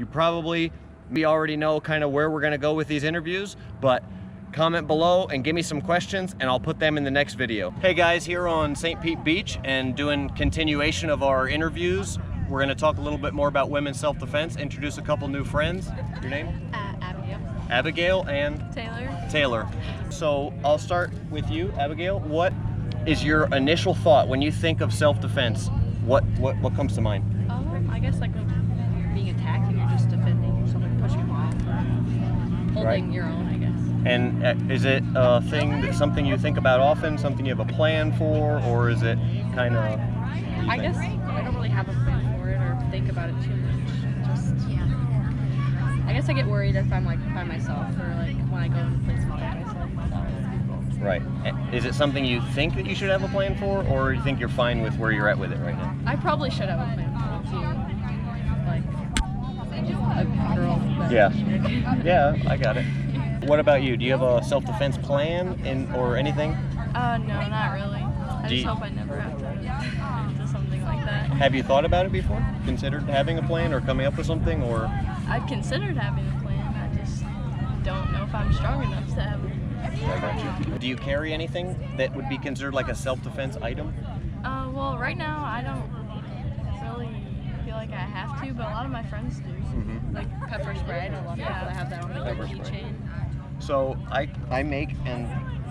You probably already know kind of where we're gonna go with these interviews, but comment below and give me some questions and I'll put them in the next video. Hey guys, here on St. Pete Beach and doing continuation of our interviews. We're gonna talk a little bit more about women's self-defense, introduce a couple new friends. Your name? Abigail. Abigail and? Taylor. So I'll start with you, Abigail. What is your initial thought when you think of self-defense? What comes to mind? I guess like when being attacked and you're just defending, someone pushing you off, or holding your own, I guess. And is it a thing that something you think about often, something you have a plan for, or is it kind of? I guess I don't really have a plan for it or think about it too much. Just I guess I get worried if I'm like by myself or like when I go in places by myself without other people. Right. Is it something you think that you should have a plan for, or you think you're fine with where you're at with it right now? I probably should have a plan for it too. Like a girl. Yeah. Yeah, I got it. What about you? Do you have a self-defense plan or anything? No, not really. I just hope I never have to do something like that. Have you thought about it before? Considered having a plan or coming up with something, or? I've considered having a plan. I just don't know if I'm strong enough to have it. I got you. Do you carry anything that would be considered like a self-defense item? Well, right now I don't really feel like I have to, but a lot of my friends do. Mm-hmm. Like pepper spray. I know a lot of people that have that on their keychain. So I make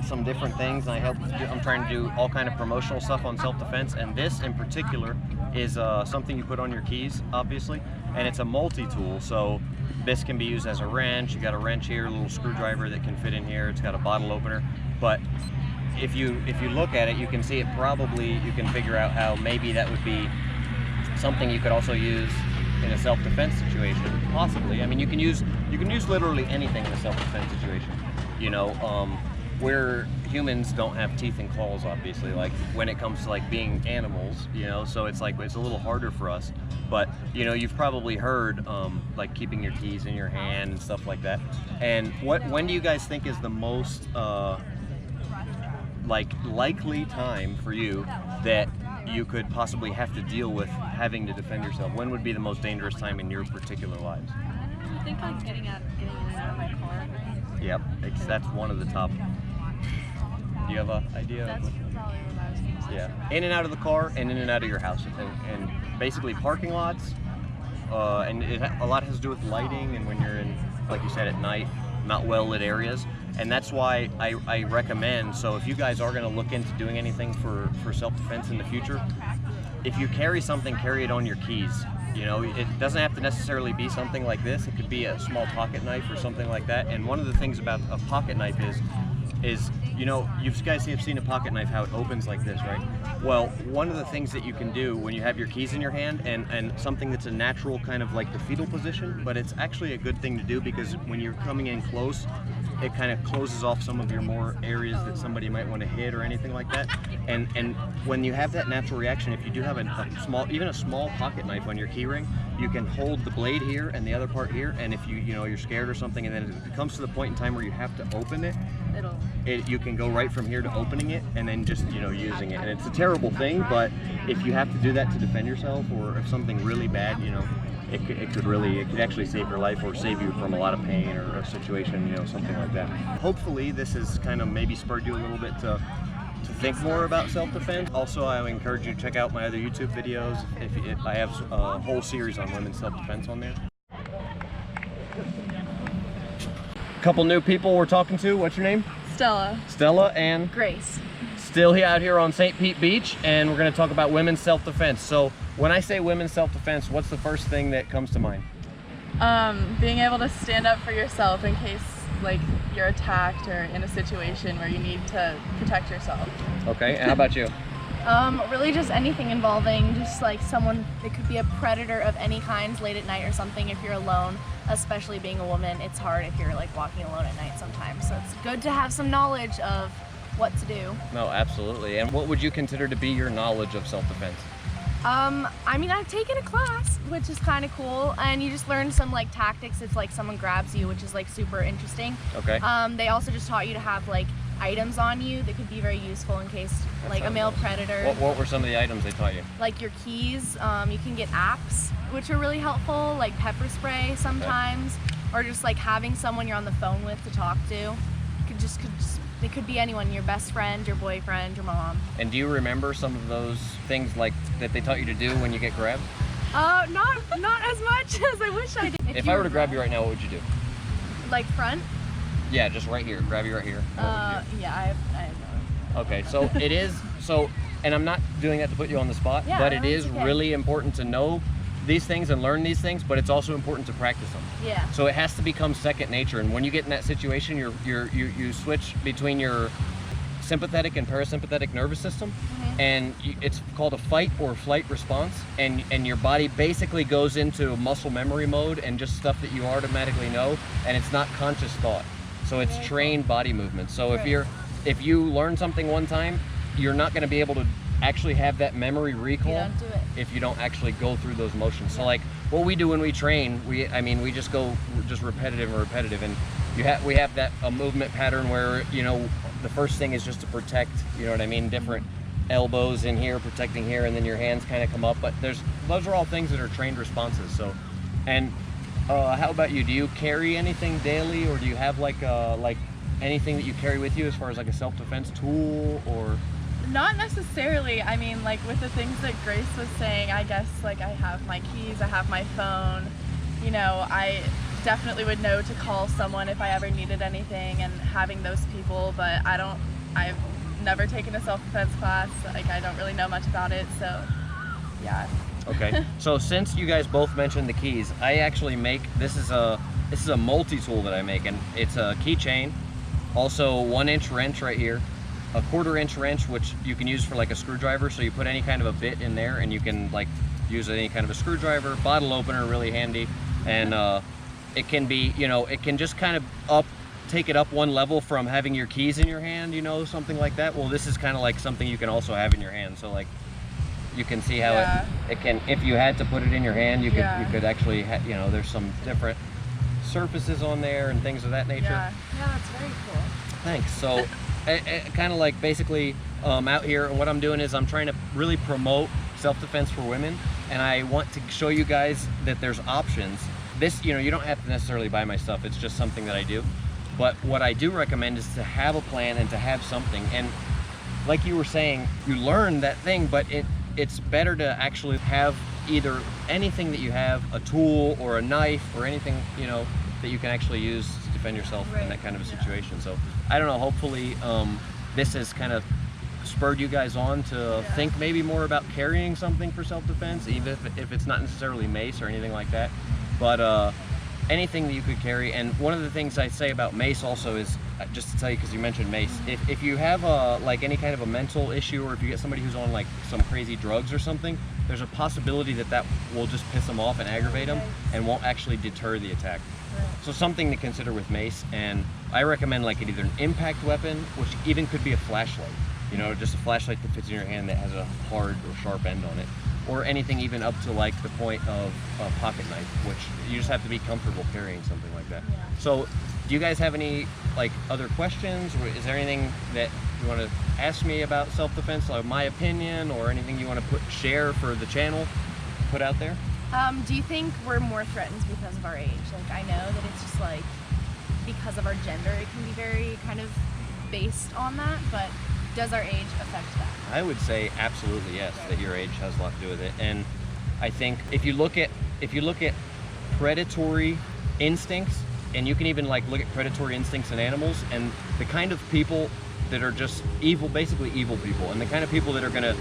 some different things, and I'm trying to do all kind of promotional stuff on self-defense, and this in particular is something you put on your keys, obviously, and it's a multi-tool. So this can be used as a wrench. You got a wrench here, a little screwdriver that can fit in here. It's got a bottle opener, but if you look at it, you can see it. Probably you can figure out how maybe that would be something you could also use in a self-defense situation, possibly. I mean, you can use literally anything in a self-defense situation. You know, where humans don't have teeth and claws, obviously, like when it comes to like being animals, you know, so it's like it's a little harder for us. But you know, you've probably heard like keeping your keys in your hand and stuff like that. And when do you guys think is the most like likely time for you that you could possibly have to deal with having to defend yourself? When would be the most dangerous time in your particular lives? I think like getting in and out of my car. Yep, that's one of the top. Do you have an idea? That's probably what I was going to say. Yeah, in and out of the car and in and out of your house, and basically parking lots, and a lot has to do with lighting, and when you're in, like you said, at night, not well lit areas. And that's why I recommend, so if you guys are going to look into doing anything for self-defense in the future, if you carry something, carry it on your keys. You know, it doesn't have to necessarily be something like this. It could be a small pocket knife or something like that. And one of the things about a pocket knife is you know, you guys have seen a pocket knife, how it opens like this, right? Well, one of the things that you can do when you have your keys in your hand, and something that's a natural kind of like the fetal position, but it's actually a good thing to do because when you're coming in close, it kind of closes off some of your more areas that somebody might want to hit or anything like that. And when you have that natural reaction, if you do have even a small pocket knife on your key ring, you can hold the blade here and the other part here, and if you're scared or something, and then if it comes to the point in time where you have to open it, you can go right from here to opening it and then just using it. And it's a terrible thing, but if you have to do that to defend yourself, or if something really bad, it could actually save your life or save you from a lot of pain or a situation, something like that. Hopefully this has kind of maybe spurred you a little bit to think more about self-defense. Also, I would encourage you to check out my other YouTube videos. I have a whole series on women's self-defense on there. Couple new people we're talking to. What's your name? Stella. Stella and? Grace. Still out here on St. Pete Beach, and we're going to talk about women's self-defense. So when I say women's self-defense, what's the first thing that comes to mind? Being able to stand up for yourself in case like you're attacked or in a situation where you need to protect yourself. Okay, and how about you? Really just anything involving just like someone, it could be a predator of any kind late at night or something. If you're alone, especially being a woman, it's hard if you're like walking alone at night sometimes. So it's good to have some knowledge of what to do. No, absolutely. And what would you consider to be your knowledge of self-defense? I mean, I've taken a class, which is kind of cool, and you just learn some like tactics if like someone grabs you, which is like super interesting. Okay. They also just taught you to have like items on you that could be very useful in case like a male predator. What were some of the items they taught you? Like your keys, you can get apps, which are really helpful, like pepper spray sometimes, or just like having someone you're on the phone with to talk to. It could be anyone, your best friend, your boyfriend, your mom. And do you remember some of those things like that they taught you to do when you get grabbed? Not as much as I wish I did. If I were to grab you right now, what would you do? Like front? Yeah, just right here. Grab you right here. Yeah, I have no. Okay, so it is, and I'm not doing that to put you on the spot, Yeah, but it no, is it's okay. really important to know these things and learn these things, but it's also important to practice them. Yeah. So it has to become second nature, and when you get in that situation, you switch between your sympathetic and parasympathetic nervous system, and it's called a fight or flight response, and your body basically goes into muscle memory mode and just stuff that you automatically know, and it's not conscious thought. So it's trained body movement. So if you learn something one time, you're not going to be able to actually have that memory recall if you don't actually go through those motions. So like what we do when we train, we just go repetitive, and we have that a movement pattern where, you know, the first thing is just to protect, you know what I mean, different elbows in here, protecting here, and then your hands kind of come up. But those are all things that are trained responses. So, and how about you? Do you carry anything daily, or do you have like anything that you carry with you as far as like a self-defense tool or? Not necessarily. I mean, like with the things that Grace was saying, I guess like I have my keys, I have my phone. You know, I definitely would know to call someone if I ever needed anything, and having those people, but I've never taken a self-defense class. Like I don't really know much about it, so yeah. Okay. So since you guys both mentioned the keys, I actually make, this is a multi-tool that I make, and it's a keychain, also 1-inch wrench right here, a 1/4-inch wrench, which you can use for like a screwdriver, so you put any kind of a bit in there and you can like use any kind of a screwdriver, bottle opener, really handy, and it can be, you know, it can just kind of take it up one level from having your keys in your hand, you know, something like that. Well, this is kind of like something you can also have in your hand, so like you can see how it can, if you had to put it in your hand, you could actually you know, there's some different surfaces on there and things of that nature. Yeah, that's very cool. Thanks. So kind of like basically out here, and what I'm doing is I'm trying to really promote self-defense for women, and I want to show you guys that there's options. This, you know, you don't have to necessarily buy my stuff, it's just something that I do. But what I do recommend is to have a plan and to have something. And like you were saying, you learn that thing, but it's better to actually have either anything that you have, a tool or a knife or anything, you know, that you can actually use to defend yourself in that kind of a situation. So I don't know, hopefully this has kind of spurred you guys on to think maybe more about carrying something for self-defense, even if it's not necessarily mace or anything like that, but anything that you could carry. And one of the things I say about mace also is, just to tell you, because you mentioned mace, if you have like any kind of a mental issue, or if you get somebody who's on like some crazy drugs or something, there's a possibility that will just piss them off and aggravate them and won't actually deter the attack. So something to consider with mace, and I recommend like either an impact weapon, which even could be a flashlight, you know, just a flashlight that fits in your hand that has a hard or sharp end on it, or anything even up to like the point of a pocket knife, which you just have to be comfortable carrying something like that. So do you guys have any like other questions, or is there anything that you want to ask me about self-defense, like my opinion, or anything you want to share for the channel, put out there? Do you think we're more threatened because of our age? Like, I know that it's just like because of our gender, it can be very kind of based on that, but does our age affect that? I would say absolutely yes, that your age has a lot to do with it. And I think if you look at predatory instincts, and you can even like look at predatory instincts in animals, and the kind of people that are just evil, basically evil people, and the kind of people that are gonna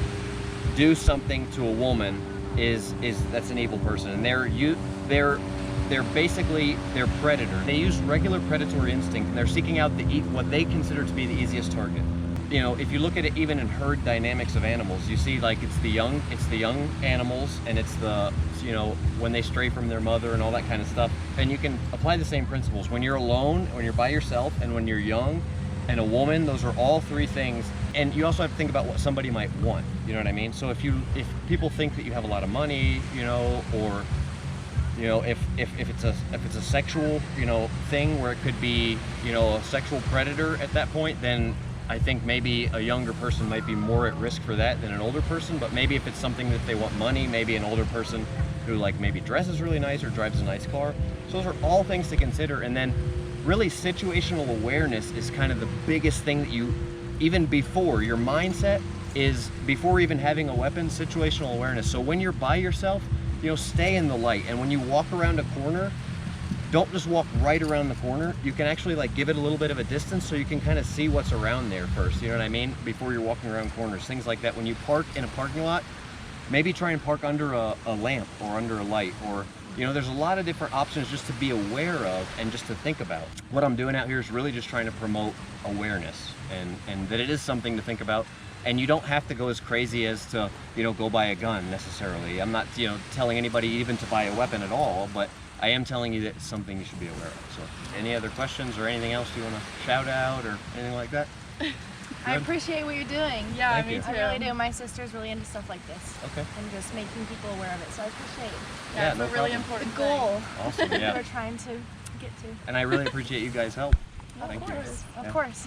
do something to a woman that's an evil person, and they're basically predator. They use regular predatory instinct, and they're seeking out what they consider to be the easiest target. You know, if you look at it even in herd dynamics of animals, you see like it's the young animals, and it's the, you know, when they stray from their mother and all that kind of stuff. And you can apply the same principles when you're alone, when you're by yourself, and when you're young, and a woman. Those are all three things. And you also have to think about what somebody might want, you know what I mean? So if people think that you have a lot of money, you know, or, you know, if it's a sexual, you know, thing where it could be, you know, a sexual predator at that point, then I think maybe a younger person might be more at risk for that than an older person, but maybe if it's something that they want money, maybe an older person who like maybe dresses really nice or drives a nice car. So those are all things to consider. And then really situational awareness is kind of the biggest thing that you, even before your mindset is before even having a weapon, situational awareness. So when you're by yourself, you know, stay in the light. And when you walk around a corner, don't just walk right around the corner. You can actually like give it a little bit of a distance so you can kind of see what's around there first. You know what I mean? Before you're walking around corners, things like that. When you park in a parking lot, maybe try and park under a lamp or under a light, or, you know, there's a lot of different options just to be aware of and just to think about. What I'm doing out here is really just trying to promote awareness and that it is something to think about. And you don't have to go as crazy as to, you know, go buy a gun necessarily. I'm not, you know, telling anybody even to buy a weapon at all, but I am telling you that it's something you should be aware of. So any other questions or anything else you want to shout out or anything like that? I appreciate what you're doing. Yeah, Thank me you. too. I really do. My sister's really into stuff like this. Okay. And just making people aware of it. So I appreciate Yeah, it's no a really problem. important the goal Awesome, we're yeah. trying to get to. And I really appreciate you guys' help. Of Thank you. course. Yeah. Of course.